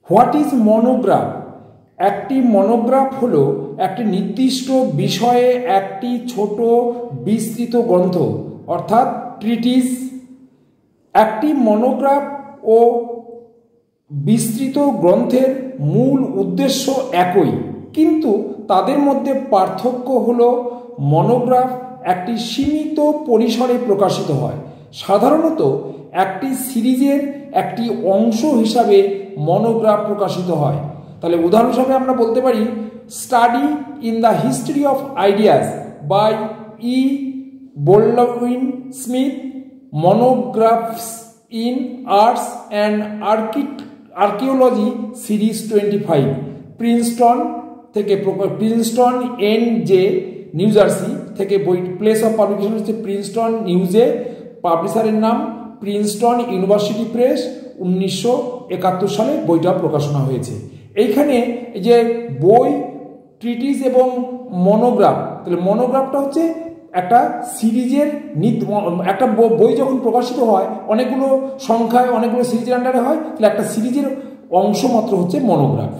What is monograph? একটি monograph হলো একটি নির্দিষ্ট বিষয়ে একটি ছোট বিস্তৃত গ্রন্থ অর্থাৎ ট্রিটিস। একটি মনোগ্রাফ ও বিস্তৃত গ্রন্থের মূল উদ্দেশ্য একই, কিন্তু তাদের মধ্যে পার্থক্য হলো মনোগ্রাফ একটি সীমিত পরিসরে প্রকাশিত হয়। সাধারণত একটি সিরিজের একটি অংশ হিসাবে মনোগ্রাফ প্রকাশিত হয়। তাহলে উদাহরণ হিসাবে আমরা বলতে পারি study in the history of ideas by E Baldwin Smith, monographs in arts and archaeology series 25, Princeton NJ New Jersey থেকে বই। প্লেস অফ পাবলিকেশন হচ্ছে প্রিন্সটন নিউজে, পাবলিশারের নাম প্রিন্সটন ইউনিভার্সিটি প্রেস, 1971 সালে বইটা প্রকাশনা হয়েছে। এইখানে যে বই, ট্রিটিস এবং মনোগ্রাফ, তাহলে মনোগ্রাফটা হচ্ছে একটা সিরিজের একটা বই যখন প্রকাশিত হয় অনেকগুলো সংখ্যায় অনেকগুলো সিরিজের আন্ডারে হয়, তাহলে একটা সিরিজের অংশ মাত্র হচ্ছে মনোগ্রাফ।